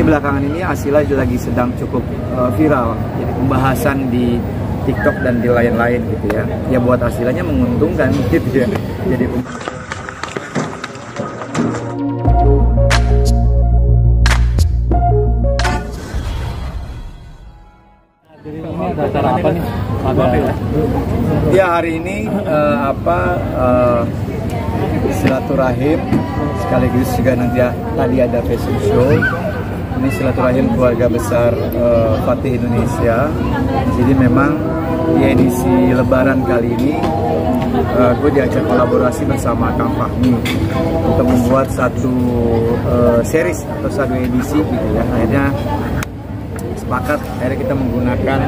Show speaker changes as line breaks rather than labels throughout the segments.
Ini belakangan ini Asila lagi sedang cukup viral, jadi pembahasan di TikTok dan di lain-lain gitu ya. Ya buat Asilanya menguntungkan gitu ya. Jadi
ini ada acara apa nih?
ya hari ini silaturahim sekaligus juga nanti tadi ada fashion show. Ini silaturahim keluarga besar Fatih Indonesia. Jadi memang di edisi Lebaran kali ini gue diajak kolaborasi bersama Kang Fahmi untuk membuat satu series atau satu edisi gitu ya. Akhirnya sepakat, akhirnya kita menggunakan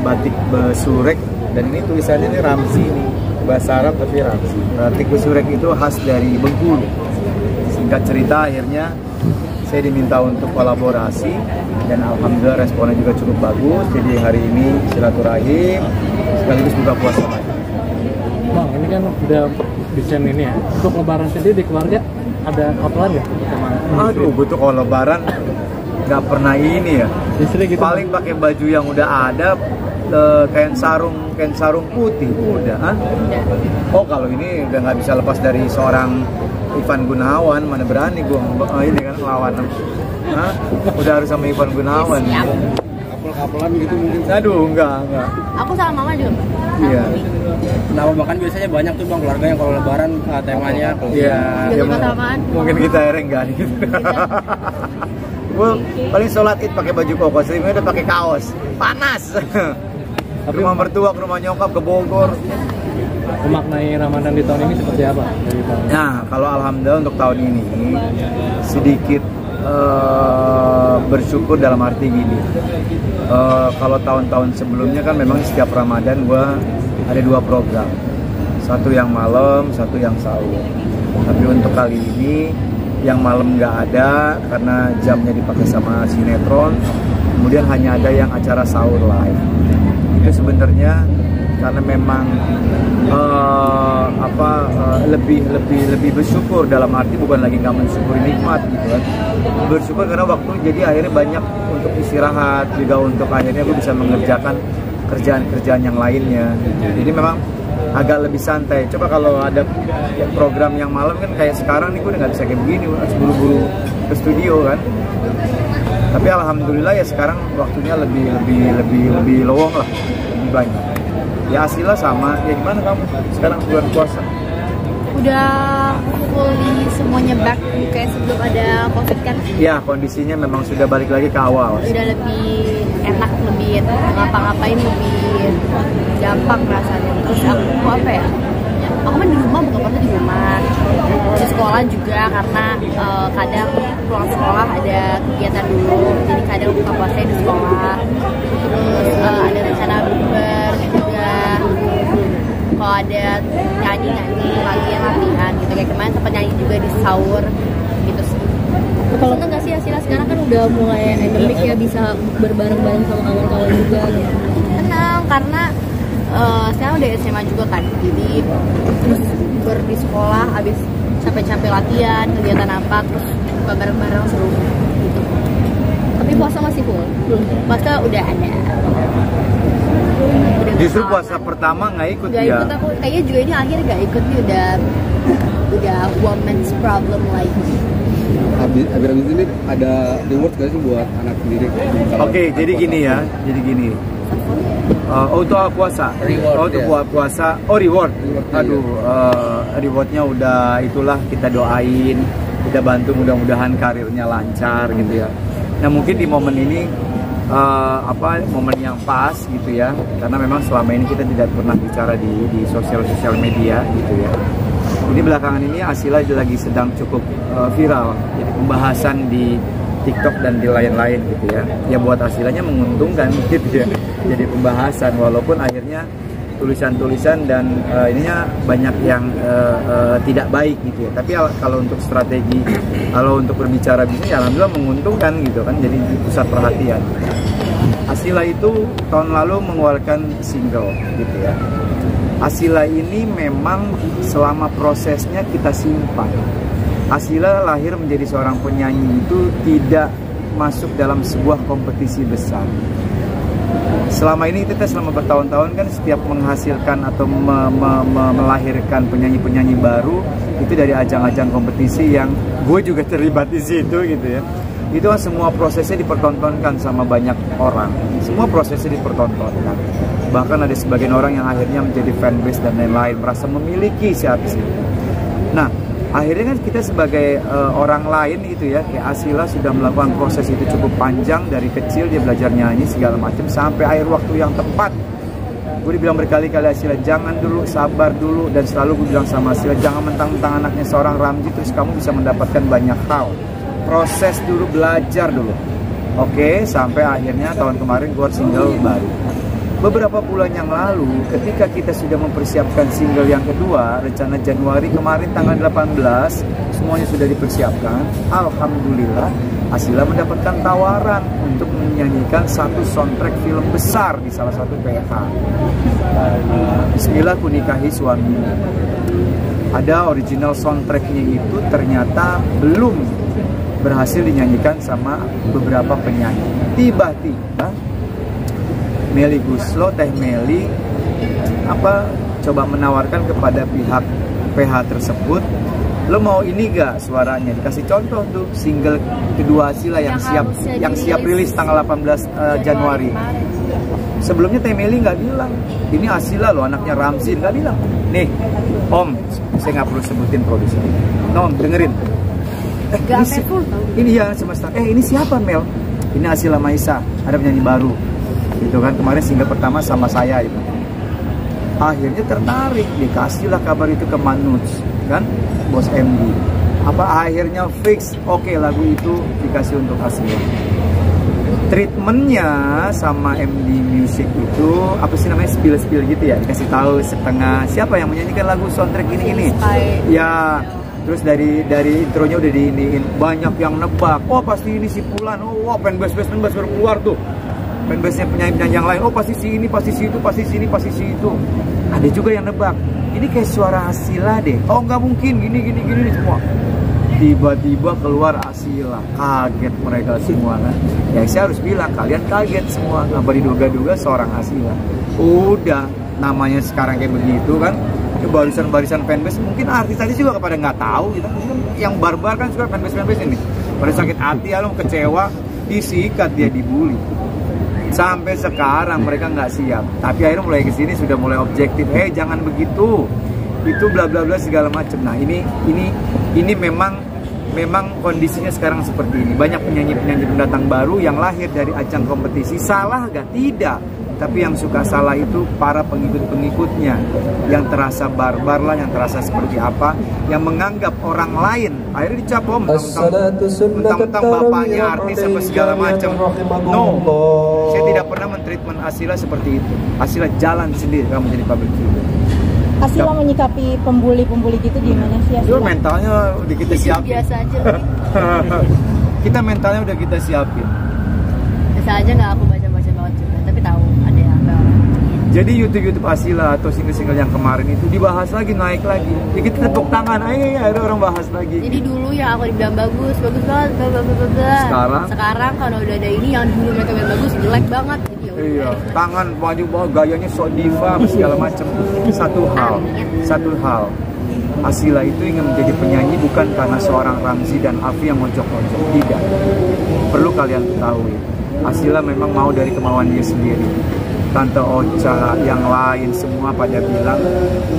batik besurek, dan ini tulisannya ini Ramzi, bahasa Arab tapi Ramzi. Batik besurek itu khas dari Bengkulu. Singkat cerita, akhirnya saya diminta untuk kolaborasi dan alhamdulillah responnya juga cukup bagus. Jadi hari ini silaturahim sekaligus buka puasa lagi.
Bang, ini kan udah desain ini ya. Untuk Lebaran sendiri di keluarga ada kotoran ya?
Aduh, butuh kalau Lebaran nggak pernah ini ya.
Gitu.
Paling pakai baju yang udah ada, kain sarung putih udah. Oh, kalau ini udah nggak bisa lepas dari seorang Ivan Gunawan. Mana berani gue ini kan lawan. Udah harus sama Ivan Gunawan.
Kapel-kapelan gitu mungkin.
Aduh, enggak.
Aku sama mama juga, Mbak.
Iya.
Nah, bahkan biasanya banyak tuh bang keluarga yang kalau Lebaran temanya.
Iya.
Juga samaan.
Mungkin kita enggak gitu. Gue paling sholat id pakai baju koko, selimutnya udah pakai kaos, panas. Tapi rumah mertua, ke rumah nyokap, ke Bogor.
Memaknai Ramadan di tahun ini seperti apa?
Nah, kalau alhamdulillah untuk tahun ini sedikit bersyukur dalam arti gini. Kalau tahun-tahun sebelumnya kan memang setiap Ramadan gue ada 2 program, satu yang malam, satu yang sahur. Tapi untuk kali ini yang malam nggak ada karena jamnya dipakai sama sinetron. Kemudian hanya ada yang acara sahur live. Itu sebenarnya karena memang lebih bersyukur, dalam arti bukan lagi nggak mensyukuri nikmat gitu kan. Bersyukur karena waktu jadi akhirnya banyak untuk istirahat, juga untuk akhirnya gue bisa mengerjakan kerjaan-kerjaan yang lainnya. Jadi memang agak lebih santai. Coba kalau ada program yang malam kan kayak sekarang nih, gue udah nggak bisa kayak begini, harus buru-buru ke studio kan. Tapi alhamdulillah ya sekarang waktunya lebih lowong lah, lebih banyak. Ya Asila sama, ya gimana kamu sekarang bulan puasa?
Udah fully semuanya back kayak sebelum ada COVID kan?
Ya, kondisinya memang sudah balik lagi ke awal.
Udah lebih enak, lebih ngapa-ngapain lebih gampang rasanya. Terus aku apa ya? Aku kan di rumah, buka puasa di rumah. Di sekolah juga karena kadang pulang sekolah ada kegiatan dulu, jadi kadang buka puasa di sekolah. Terus ada rencana bukber juga. Kalau ada nyanyi latihan gitu, kayak kemarin sempat nyanyi juga di sahur gitu sih.
Kalau enggak sih Asila sekarang kan udah mulai endemik ya, bisa berbareng-bareng sama kawan-kawan juga gitu.
Tenang, karena sekarang udah SMA juga kan, jadi terus di sekolah abis capek-capek latihan, kegiatan apa, terus buka bareng-bareng seru gitu.
Tapi puasa masih full?
Puasa udah ada.
Justru puasa pertama nggak ikut
ya?
Ya?
Ikut aku, kayaknya juga ini akhir nggak ikut nih, udah woman's problem lagi.
Habis ini ada reward gak sih buat anak sendiri?
Oke, jadi gini ya, untuk puasa, untuk puasa, reward. Aduh, rewardnya udah itulah, kita doain, kita bantu mudah-mudahan karirnya lancar gitu ya. Nah mungkin di momen ini momen yang pas gitu ya, karena memang selama ini kita tidak pernah bicara di sosial media gitu ya. Ini belakangan ini Asila lagi sedang cukup viral, jadi pembahasan di TikTok dan di lain-lain gitu ya. Ya buat Asilanya menguntungkan gitu ya, jadi pembahasan walaupun akhirnya tulisan-tulisan dan ininya banyak yang tidak baik gitu ya. Tapi kalau untuk strategi, kalau untuk berbicara bisnis, ya alhamdulillah menguntungkan gitu kan, jadi pusat perhatian. Asila itu tahun lalu mengeluarkan single gitu ya. Asila ini memang selama prosesnya kita simpan. Asila lahir menjadi seorang penyanyi itu tidak masuk dalam sebuah kompetisi besar. Selama ini kita selama bertahun-tahun kan setiap menghasilkan atau melahirkan penyanyi-penyanyi baru itu dari ajang-ajang kompetisi yang gue juga terlibat di situ gitu ya. Itu kan semua prosesnya dipertontonkan sama banyak orang. Semua prosesnya dipertontonkan. Bahkan ada sebagian orang yang akhirnya menjadi fanbase dan lain-lain, merasa memiliki si artis itu. Nah, akhirnya kan kita sebagai orang lain gitu ya, kayak Asila sudah melakukan proses itu cukup panjang. Dari kecil dia belajar nyanyi segala macam sampai akhir waktu yang tepat. Gue dibilang berkali-kali Asila jangan dulu, sabar dulu. Dan selalu gue bilang sama Asila, jangan mentang-mentang anaknya seorang Ramzy terus kamu bisa mendapatkan banyak hal. Proses dulu, belajar dulu. Oke, sampai akhirnya tahun kemarin keluar single baru. Beberapa bulan yang lalu, ketika kita sudah mempersiapkan single yang kedua, rencana Januari kemarin tanggal 18, semuanya sudah dipersiapkan. Alhamdulillah, Asila mendapatkan tawaran untuk menyanyikan satu soundtrack film besar di salah satu PH. Bismillah ku nikahi suami. Ada original soundtracknya itu ternyata belum berhasil dinyanyikan sama beberapa penyanyi. Tiba-tiba Melly Goeslaw, Teh Melly coba menawarkan kepada pihak PH tersebut, lo mau ini gak suaranya? Dikasih contoh tuh single kedua Asila yang siap rilis tanggal 18 Januari. Sebelumnya Teh Melly nggak bilang, ini Asila lo anaknya Ramzy, nggak bilang. Nih Om, saya nggak perlu sebutin produser. Om, dengerin. Ini ya semesta. Ini siapa Mel? Ini Asila Maisa, ada penyanyi baru. Gitu kan, kemarin single pertama sama saya itu. Akhirnya tertarik, dikasihlah kabar itu ke Manuj, kan, bos MD. Akhirnya fix, oke, lagu itu dikasih untuk Asila. Treatmentnya sama MD Music itu apa sih namanya, spill gitu ya, dikasih tahu setengah siapa yang menyanyikan lagu soundtrack ini. Ya. Terus dari intronya udah diiniin, banyak yang nebak, oh pasti ini si Fulan, oh fanbase baru keluar tuh, fanbase-nya penyanyi yang lain, oh pasti si ini, pasti si itu, pasti si ini, pasti si itu. Ada juga yang nebak, ini kayak suara Asila deh, oh nggak mungkin, gini semua. Tiba-tiba keluar Asila, kaget mereka semua kan. Ya saya harus bilang, kalian kaget semua, nggak diduga-duga seorang Asila. Udah, namanya sekarang kayak begitu kan. Barisan fanbase, mungkin artis juga kepada nggak tahu gitu. Yang barbar kan suka fanbase ini. Pada sakit hati, lo kecewa, disikat dia, dibully. Sampai sekarang mereka nggak siap. Tapi akhirnya mulai kesini sudah mulai objektif. Jangan begitu. Itu bla bla bla segala macam. Nah ini memang kondisinya sekarang seperti ini. Banyak penyanyi pendatang baru yang lahir dari ajang kompetisi. Salah gak? Tidak. Tapi yang suka salah itu para pengikut-pengikutnya yang terasa barbar lah, yang terasa seperti apa, yang menganggap orang lain akhirnya dicap mentang-mentang bapaknya artis apa segala macam. No, saya tidak pernah mentreatment Asila seperti itu. Asila jalan sendiri kalau menjadi public figure.
Asila menyikapi pembuli gitu gimana sih Asila?
Mentalnya udah kita siapin. Biasa aja. Kita mentalnya udah kita siapin.
Biasa aja, nggak aku baca-baca banget juga, tapi tahu ada yang agak.
Jadi YouTube Asila atau single-single yang kemarin itu dibahas lagi, naik lagi. Ya kita tepuk tangan, ada orang bahas lagi.
Jadi dulu ya aku dibilang bagus banget, Sekarang kalau udah ada ini yang dulu mereka bilang bagus, jelek banget.
Iya, tangan maju bawah, gayanya sok diva segala macam. Satu hal. Asila itu ingin menjadi penyanyi bukan karena seorang Ramzy dan Afi yang ngojok-ngojok, tidak. Perlu kalian ketahui, Asila memang mau dari kemauan dia sendiri. Tante Ocha, yang lain semua pada bilang,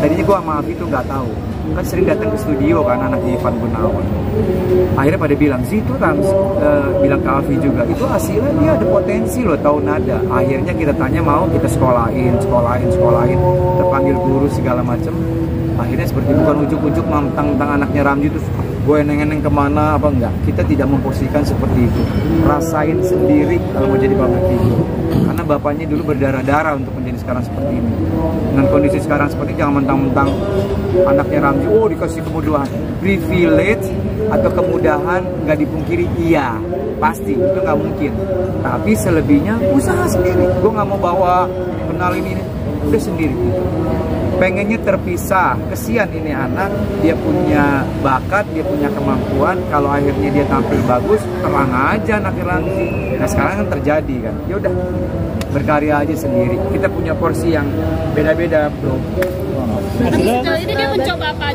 tadinya gua sama Afi tuh nggak tahu, kan sering datang ke studio kan anak Ivan Gunawan. Akhirnya pada bilang, situ bilang ke Afi juga, itu Asila dia ada potensi loh, tahu nada. Akhirnya kita tanya mau kita sekolahin, terpanggil guru segala macam. Akhirnya seperti bukan ujuk-ujuk mentang-mentang anaknya Ramzy terus gue neneng kemana apa enggak. Kita tidak memposisikan seperti itu. Rasain sendiri kalau mau jadi public figure. Karena bapaknya dulu berdarah-darah untuk menjadi sekarang seperti ini. Dengan kondisi sekarang seperti ini, jangan mentang-mentang anaknya Ramzy, dikasih kemudahan. Privilege atau kemudahan nggak dipungkiri, iya pasti itu nggak mungkin. Tapi selebihnya usaha sendiri. Gue nggak mau bawa kenal ini udah sendiri. pengennya terpisah. Kesian ini anak, dia punya bakat, dia punya kemampuan, kalau akhirnya dia tampil bagus, terang aja nanti. Nah sekarang kan terjadi kan, ya udah berkarya aja sendiri. Kita punya porsi yang beda-beda, bro.
Tapi sejauh ini dia mencoba apa